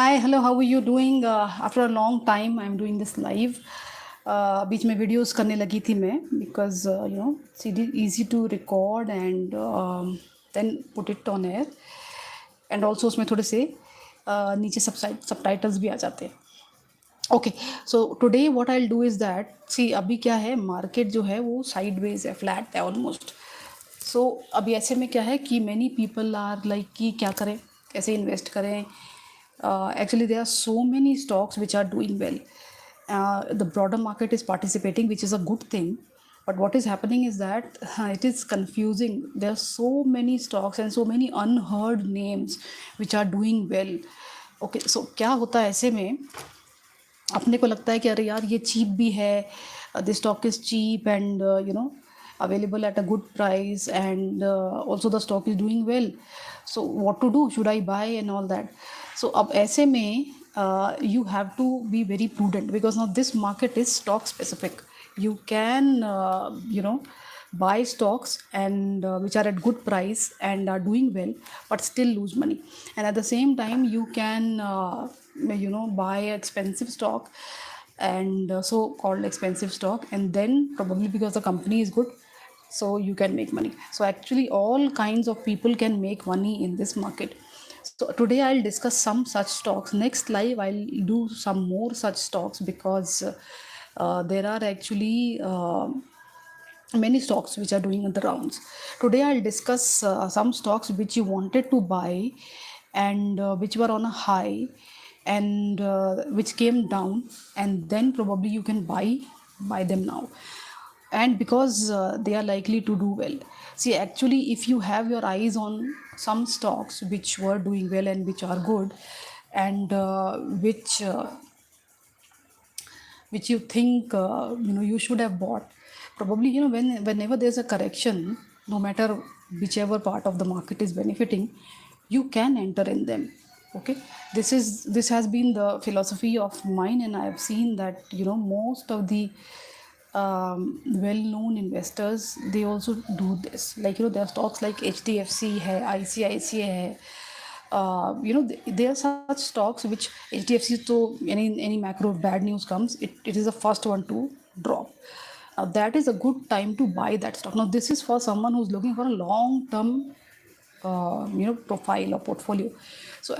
Hi, hello, how are you doing? After a long time, I'm doing this live. बीच में videos करने लगी थी मैं because it's easy to record and then put it on air and also उसमें थोड़े से नीचे subtitles भी आ जाते हैं. Okay so today what I will do is that see अभी क्या है मार्केट जो है वो साइडवेज है फ्लैट है ऑलमोस्ट. सो अभी ऐसे में क्या है कि मैनी पीपल आर लाइक कि क्या करें कैसे इन्वेस्ट करें. Actually there are so many stocks which are doing well. The broader market is participating, which is a good thing, but what is happening is that it is confusing. There are so many stocks and so many unheard names which are doing well. Okay, so क्या होता है ऐसे में अपने को लगता है कि अरे यार ये चीप भी है, this stock is cheap and available at a good price and also the stock is doing well. So what to do, should I buy and all that. So अब ऐसे में you have to be very prudent because now this market is stock specific. You can buy stocks and which are at good price and are doing well but still lose money, and at the same time you can buy expensive stock and so called expensive stock, and then probably because the company is good so you can make money. So actually all kinds of people can make money in this market. So today I'll discuss some such stocks. Next live I'll do some more such stocks because there are actually many stocks which are doing the rounds. Today I'll discuss some stocks which you wanted to buy and which were on a high and which came down, and then probably you can buy them now, and because they are likely to do well. See, actually if you have your eyes on some stocks which were doing well and which are good and which you think you should have bought, probably whenever there's a correction, no matter whichever part of the market is benefiting, you can enter in them. Okay, this has been the philosophy of mine, and I have seen that most of the well-known investors, they also do this. Like there are stocks like HDFC hai, ICICI hai. There are such stocks which HDFC, so any macro bad news comes, it is the first one to drop. Now that is a good time to buy that stock. Now this is for someone who's looking for a long-term profile or portfolio. So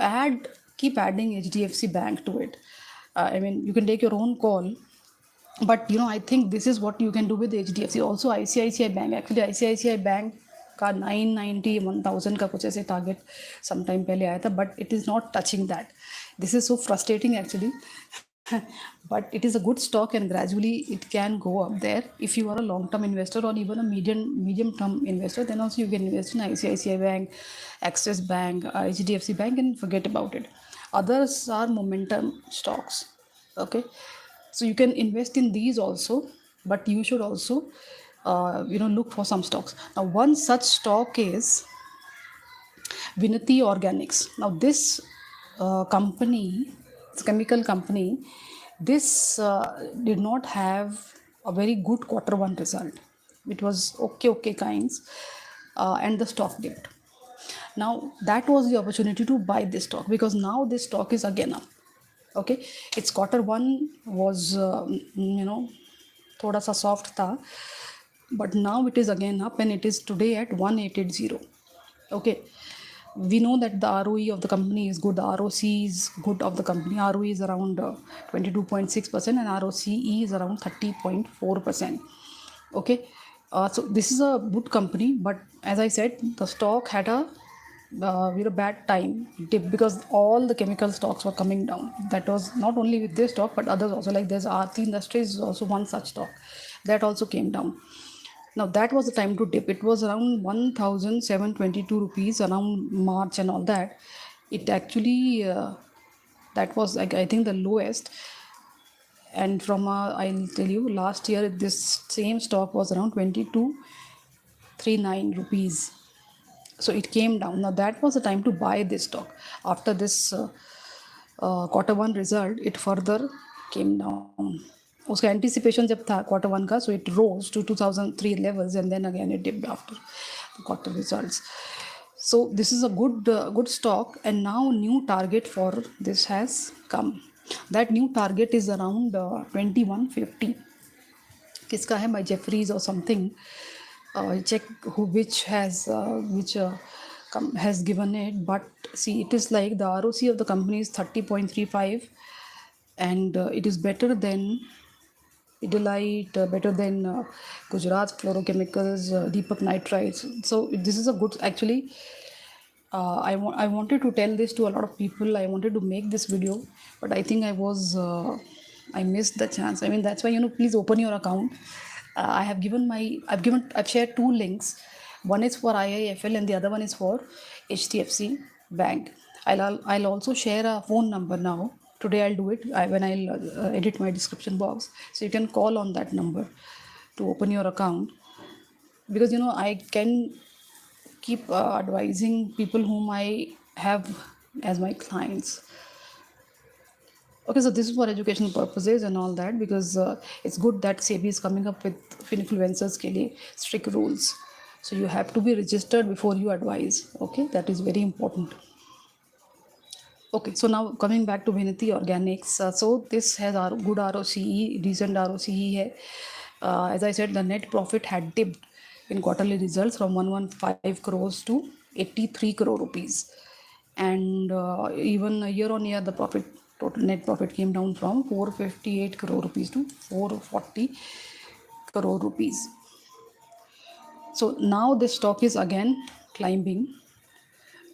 keep adding HDFC Bank to it. I mean, you can take your own call, but I think this is what you can do with HDFC. Also ICICI Bank, actually ICICI Bank का 990 1000 का कुछ ऐसे target some time पहले आया था, but it is not touching that. This is so frustrating actually. but it is a good stock and gradually it can go up there. If you are a long term investor or even a medium term investor, then also you can invest in ICICI Bank, Axis Bank, HDFC Bank, and forget about it. Others are momentum stocks. Okay, so you can invest in these also, but you should also look for some stocks. Now one such stock is Vinati Organics. Now this company, this chemical company, this did not have a very good quarter one result. It was okay kinds, and the stock dipped. Now that was the opportunity to buy this stock because now this stock is again up. Okay, its quarter one was thoda sa soft tha, but now it is again up and it is today at 1880. Okay, we know that the ROE of the company is good, the ROC is good of the company. ROE is around 22.6% and ROCE is around 30.4%. Okay, so this is a good company, but as I said, the stock had a bad time dip because all the chemical stocks were coming down. That was not only with this stock but others also, like there's Aarti Industries is also one such stock that also came down. Now that was the time to dip. It was around 1722 rupees around March and all that. It actually that was like I think the lowest. And from I'll tell you, last year this same stock was around 2239 rupees. So it came down. Now that was the time to buy this stock. After this quarter one result, it further came down. उसका anticipation जब था quarter one का, so it rose to 2003 levels and then again it dipped after the quarter results. So this is a good stock, and now new target for this has come. That new target is around 2150. किसका है? By Jeffries or something. Check who which has given it. But see, it is like the ROC of the company is 30.35, and it is better than Idolite, better than Gujarat Fluorochemicals, Deepak Nitrites. So this is a good, actually. I wanted to tell this to a lot of people. I wanted to make this video, but I think I missed the chance. I mean, that's why, please open your account. I've shared two links. One is for IIFL and the other one is for HDFC Bank. I'll also share a phone number now. Today I'll do it when I'll edit my description box. So you can call on that number to open your account, because I can keep advising people whom I have as my clients. Okay, so this is for educational purposes and all that, because it's good that SEBI is coming up with influencers के लिए strict rules. So you have to be registered before you advise. Okay, that is very important. Okay, so now coming back to Vinati Organics. So this has good ROCE, decent ROCE hai. As I said, the net profit had dipped in quarterly results from 115 crores to 83 crore rupees. And even year on year, the total net profit came down from 458 crore rupees to 440 crore rupees. So now this stock is again climbing.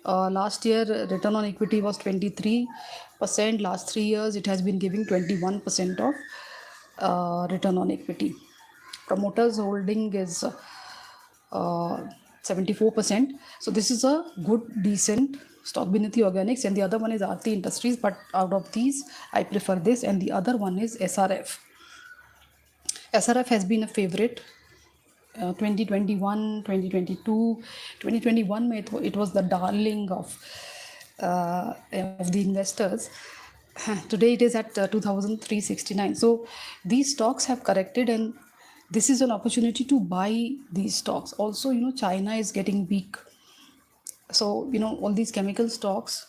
Last year return on equity was 23%. Last 3 years it has been giving 21% of return on equity. Promoters holding is 74%. So this is a good decent stock, Vinati Organics, and the other one is Aarti Industries. But out of these I prefer this, and the other one is SRF. SRF has been a favorite. 2021, 2022, 2021 it was the darling of the investors. Today it is at 2369. So these stocks have corrected, and this is an opportunity to buy these stocks. Also, China is getting weak. So, all these chemical stocks,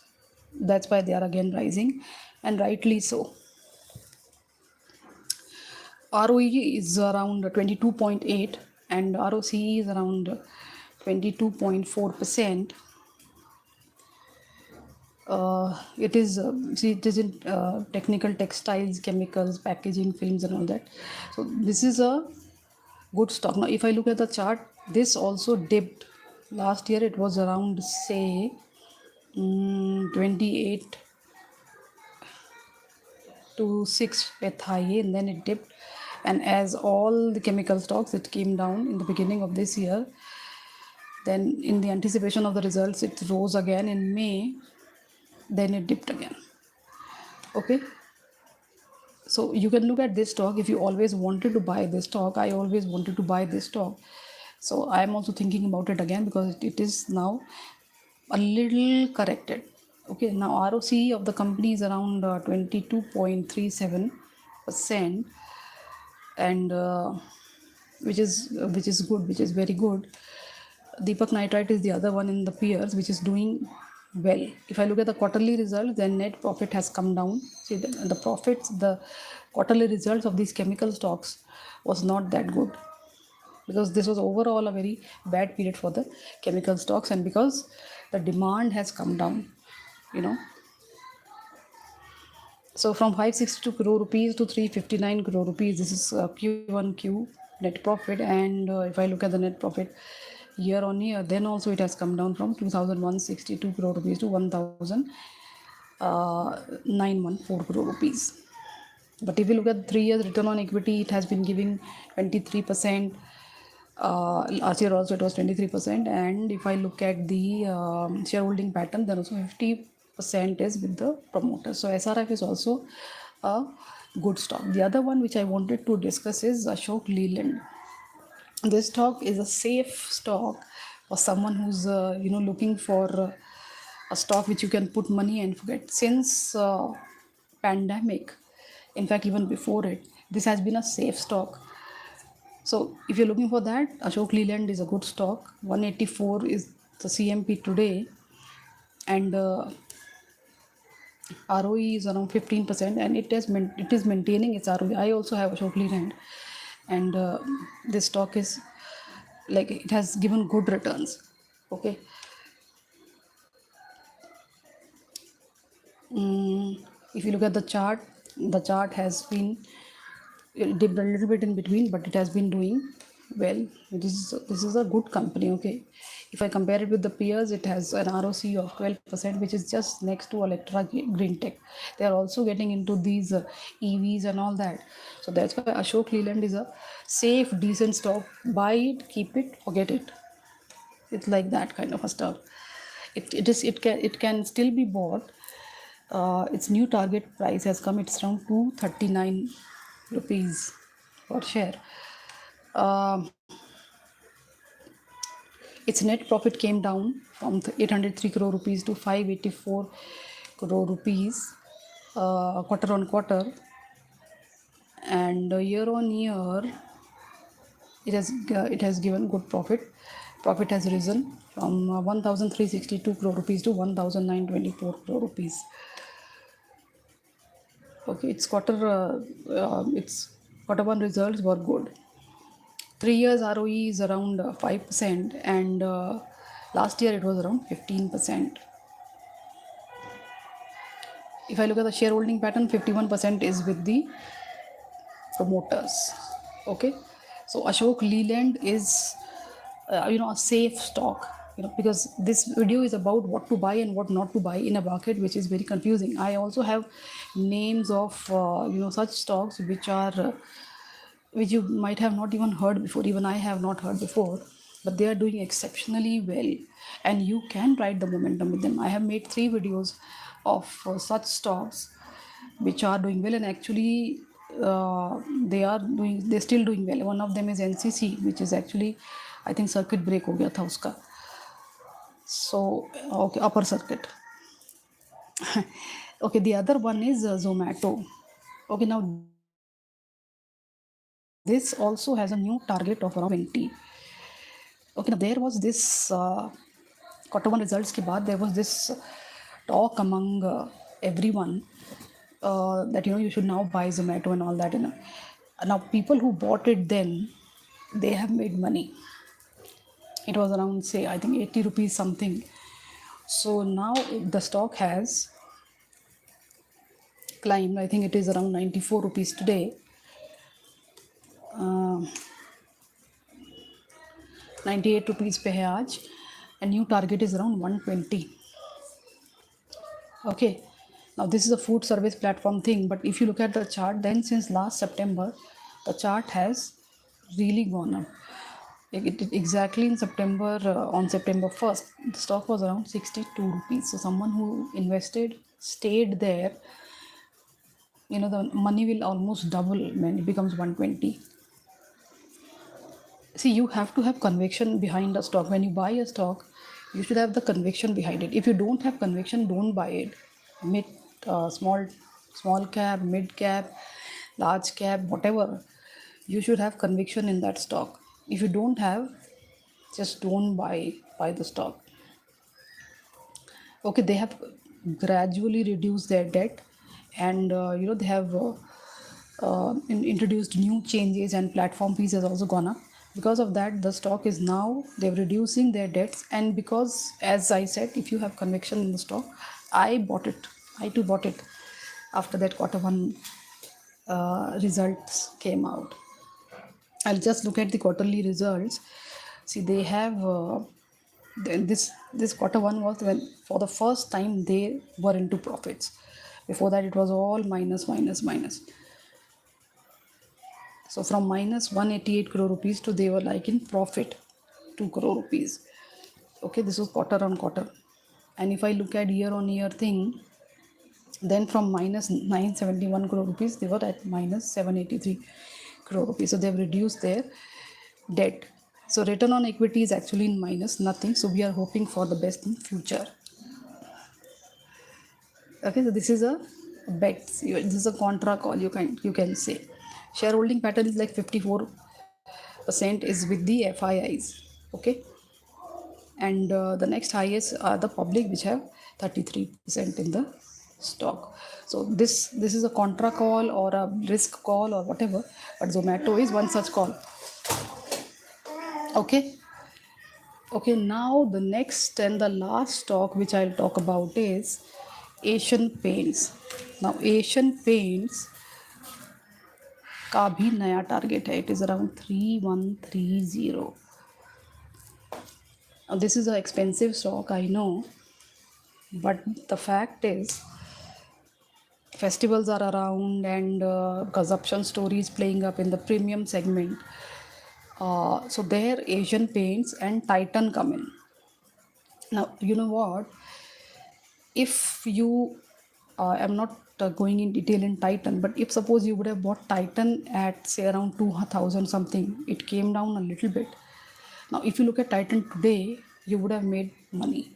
that's why they are again rising, and rightly so. ROE is around 22.8 and ROCE is around 22.4%. It is in technical textiles, chemicals, packaging, films and all that. So this is a good stock. Now if I look at the chart, this also dipped. Last year it was around, say, 28 to 6 with high, and then it dipped. And as all the chemical stocks, it came down in the beginning of this year. Then in the anticipation of the results, it rose again in May. Then it dipped again. Okay. So you can look at this stock. If you always wanted to buy this stock, I always wanted to buy this stock. So I am also thinking about it again, because it is now a little corrected. Okay, now ROCE of the company is around 22.37%, and which is good, which is very good. Deepak Nitrite is the other one in the peers which is doing well. If I look at the quarterly results, then net profit has come down. See, the quarterly results of these chemical stocks was not that good, because this was overall a very bad period for the chemical stocks, and because the demand has come down. So from 562 crore rupees to 359 crore rupees, this is Q1Q net profit. And if I look at the net profit year on year, then also it has come down from 2,162 crore rupees to 1,914 crore rupees. But if you look at 3 years return on equity, it has been giving 23%. Last year also it was 23%. And if I look at the shareholding pattern, then also 50% is with the promoter. So SRF is also a good stock. The other one which I wanted to discuss is Ashok Leyland. This stock is a safe stock for someone who's looking for a stock which you can put money and forget. Since pandemic, in fact even before it, this has been a safe stock. So if you're looking for that, Ashok Leyland is a good stock. 184 is the CMP today, and ROE is around 15%, and it is maintaining its ROE. I also have Ashok Leyland, and this stock is like it has given good returns. Okay. If you look at the chart has been, it dipped a little bit in between, but it has been doing well. This is a good company. Okay, if I compare it with the peers, it has an ROC of 12%, which is just next to Electra Green Tech. They are also getting into these EVs and all that. So that's why Ashok Leyland is a safe, decent stock. Buy it, keep it, forget it. It's like that kind of a stuff. It can still be bought. Its new target price has come. It's around 239 rupees per share. Um its net profit came down from 803 crore rupees to 584 crore rupees quarter on quarter, and year on year it has given good profit. Profit has risen from 1362 crore rupees to 1924 crore rupees. Okay, its quarter one results were good. 3 years ROE is around 5%, and last year it was around 15%. If I look at the shareholding pattern, 51% is with the promoters. Okay, so Ashok Leland is a safe stock, because this video is about what to buy and what not to buy in a market which is very confusing. I also have names of such stocks which you might have not even heard before. Even I have not heard before, but they are doing exceptionally well, and you can ride the momentum with them. I have made 3 videos of such stocks which are doing well, and actually they're still doing well. One of them is NCC, which is actually, I think, circuit break हो गया था उसका. So okay, upper circuit. Okay, the other one is Zomato. Okay, now this also has a new target of around 20. Okay, now there was this quarter one results के बाद there was this talk among everyone that you should now buy Zomato and all that. Now people who bought it then, they have made money. It was around, say, I think 80 rupees something. So now the stock has climbed. I think it is around 94 rupees today. 98 rupees पे है आज, and new target is around 120. Okay, now this is a food service platform thing, but if you look at the chart, then since last September the chart has really gone up. Exactly in September, on September 1st, the stock was around 62 rupees. So someone who invested, stayed there, the money will almost double when it becomes 120. See, you have to have conviction behind a stock. When you buy a stock, you should have the conviction behind it. If you don't have conviction, don't buy it. Small cap, mid cap, large cap, whatever, you should have conviction in that stock. If you don't have, just don't buy the stock. Okay, they have gradually reduced their debt, and they have introduced new changes, and platform fees has also gone up. Because of that, the stock is now, they're reducing their debts. And because, as I said, if you have conviction in the stock, I too bought it after that quarter one results came out. I'll just look at the quarterly results. See, they have this quarter one was when for the first time they were into profits. Before that, it was all minus, minus, minus. So from minus 188 crore rupees to they were like in profit 2 crore rupees. Okay, this was quarter on quarter. And if I look at year on year thing, then from minus 971 crore rupees, they were at minus 783 crore rupees. So they've reduced their debt. So return on equity is actually in minus, nothing. So we are hoping for the best in future. Okay, so this is a bet. This is a contra call, you can say. Shareholding pattern is like 54% is with the FIIs. Okay, and the next highest are the public, which have 33% in the stock. So this is a contra call or a risk call or whatever, but Zomato is one such call. Okay. Okay, now the next and the last stock which I'll talk about is Asian Paints. Now Asian Paints का भी नया target है. It is around 3130. Now this is an expensive stock, I know, but the fact is festivals are around and consumption stories playing up in the premium segment. So there Asian Paints and Titan come in. Now you know what? If you I'm not going in detail in Titan, but if suppose you would have bought Titan at say around 2000 something, it came down a little bit. Now if you look at Titan today, you would have made money.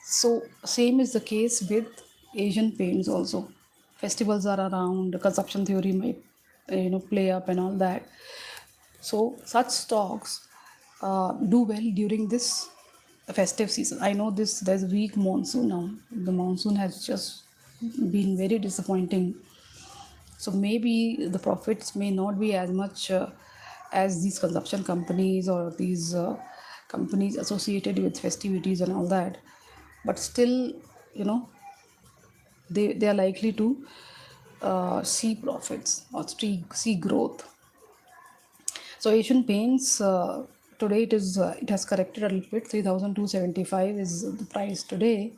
So same is the case with Asian Paints also. Festivals are around, consumption theory might play up and all that. So such stocks do well during this festive season. I know there's a weak monsoon now. The monsoon has just been very disappointing. So maybe the profits may not be as much as these consumption companies or these companies associated with festivities and all that. But still, they are likely to see profits or see growth. So Asian Paints today it has corrected a little bit. 3,275 is the price today,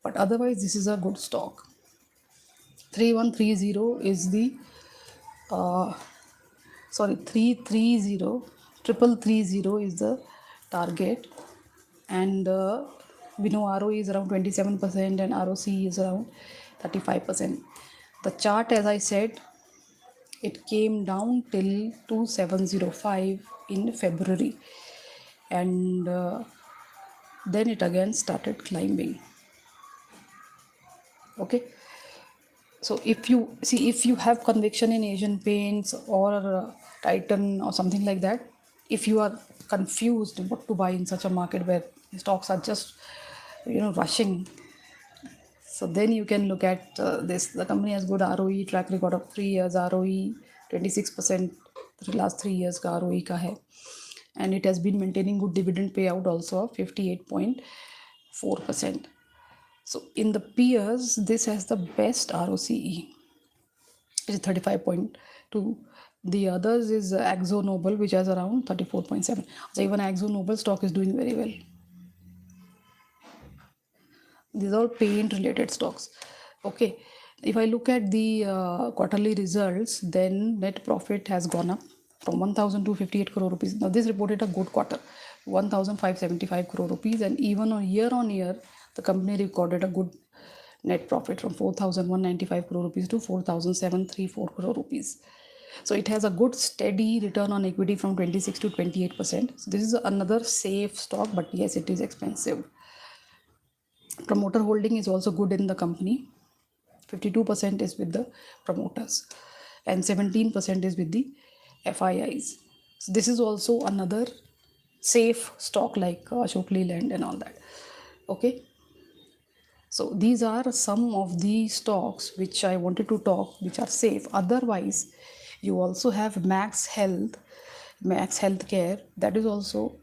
but otherwise this is a good stock. 3130 is the uh, 330 is the target, and we know ROE is around 27% and ROC is around 35%. The chart, as I said, it came down till 2705 in February, and then it again started climbing. Okay, so if you have conviction in Asian Paints or Titan or something like that, if you are confused what to buy in such a market where stocks are just rushing, so then you can look at this. The company has good ROE, track record of 3 years, ROE 26%, the last 3 years ka ROE ka hai, and it has been maintaining good dividend payout also of 58.4%. So in the peers, this has the best ROCE, which is 35.2. The others is Akzo Nobel, which has around 34.7. So even Akzo Nobel stock is doing very well. These are all paint related stocks. Okay, if I look at the quarterly results, then net profit has gone up from 1,258 crore rupees. Now this reported a good quarter, 1,575 crore rupees, and even on year, the company recorded a good net profit from 4,195 crore rupees to 4,734 crore rupees. So it has a good steady return on equity from 26 to 28%. So this is another safe stock, but yes, it is expensive. Promoter holding is also good in the company. 52% is with the promoters and 17% is with the FIIs. So this is also another safe stock like Ashok Leyland and all that. Okay. So these are some of the stocks which I wanted to talk, which are safe. Otherwise, you also have Max Healthcare. That is also,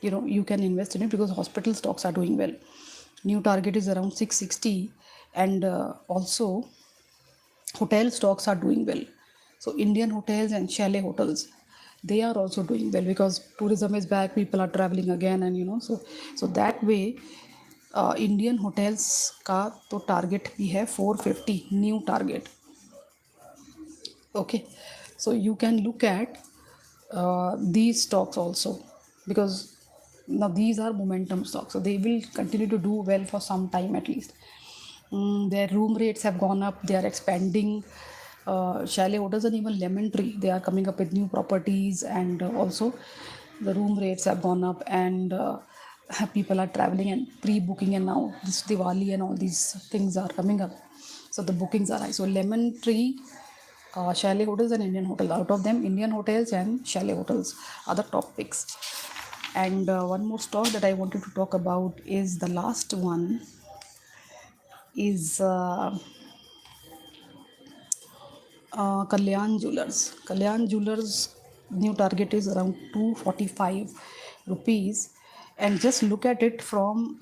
you can invest in it because hospital stocks are doing well. New target is around 660, and also hotel stocks are doing well. So Indian hotels and chalet hotels, they are also doing well because tourism is back, people are traveling again, and so that way Indian hotels का तो target भी है 450 new target. Okay, so you can look at these stocks also, because now these are momentum stocks, so they will continue to do well for some time at least. Their room rates have gone up, they are expanding. Chalet hotels and even Lemon Tree, they are coming up with new properties, and also the room rates have gone up, and people are traveling and pre-booking, and now this Diwali and all these things are coming up, so the bookings are high. So Lemon Tree, chalet hotels and Indian hotels. Out of them, Indian hotels and chalet hotels are the top picks. And one more stock that I wanted to talk about is the last one is Kalyan Jewelers. Kalyan Jewelers new target is around 245 rupees, and just look at it from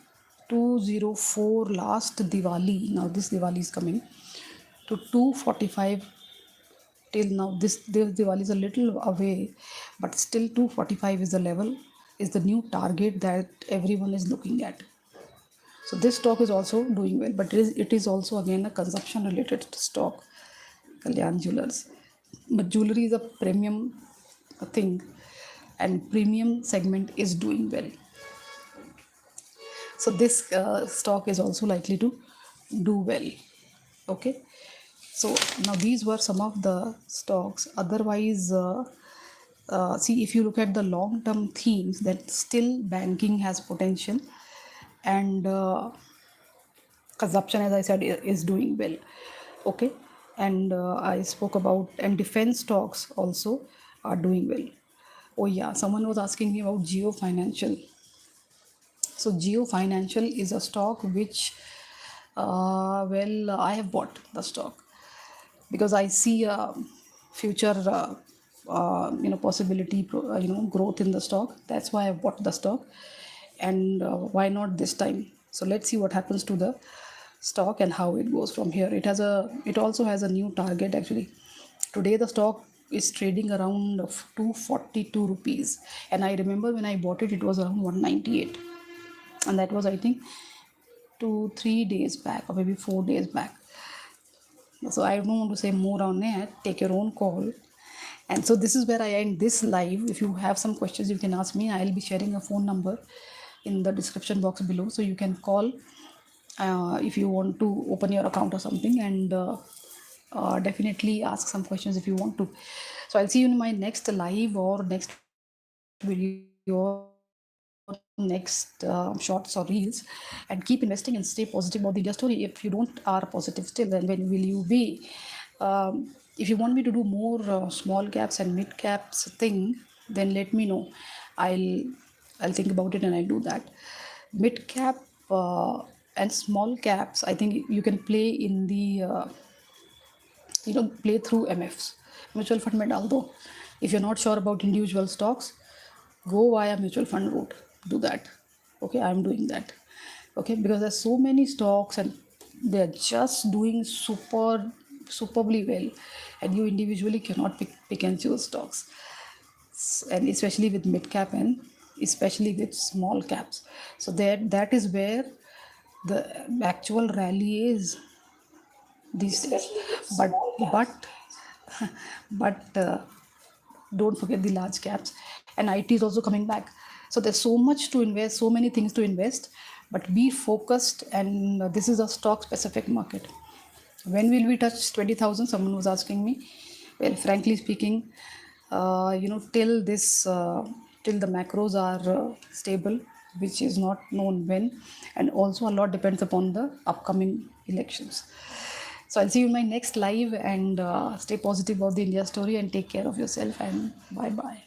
204 last Diwali. Now this Diwali is coming to 245 till now. This Diwali is a little away, but still 245 is the level, is the new target that everyone is looking at. So this stock is also doing well, but it is also again a consumption related stock, Kalyan Jewelers. But jewelry is a premium thing, and premium segment is doing well. So this stock is also likely to do well. Okay. So now these were some of the stocks. Otherwise, see, if you look at the long-term themes, that still banking has potential, and consumption, as I said, is doing well. Okay. And I spoke about, and defense stocks also are doing well. Oh yeah, someone was asking me about Geo Financial. So Geo Financial is a stock which, I have bought the stock because I see a future, possibility, growth in the stock. That's why I bought the stock, and why not this time? So let's see what happens to the stock and how it goes from here. It also has a new target actually. Today the stock is trading around of 242 rupees, and I remember when I bought it, it was around 198, and that was, I think, 2-3 days back, or maybe 4 days back. So I don't want to say more on it. Take your own call. And so this is where I end this live. If you have some questions, you can ask me. I'll be sharing a phone number in the description box below, so you can call if you want to open your account or something, and definitely ask some questions if you want to. So I'll see you in my next live or next video, next shorts or reels. And keep investing and stay positive about the India story. If you don't are positive still, then when will you be? If you want me to do more small caps and mid caps thing, then let me know. I'll think about it and I'll do that. Mid cap and small caps, I think you can play in the play through MFs, mutual fund में डाल दो. If you're not sure about individual stocks, go via mutual fund route. Do that. Okay, I'm doing that. Okay, because there's so many stocks and they're just doing superbly well, and you individually cannot pick and choose stocks, and especially with mid cap and especially with small caps. So that is where the actual rally is these days. But but don't forget the large caps, and IT is also coming back. So there's so much to invest, so many things to invest, but be focused. And this is a stock specific market. When will we touch 20,000? Someone was asking me. Well, frankly speaking, till the macros are stable, which is not known when, and also a lot depends upon the upcoming elections. So I'll see you in my next live, and stay positive about the India story, and take care of yourself, and bye bye.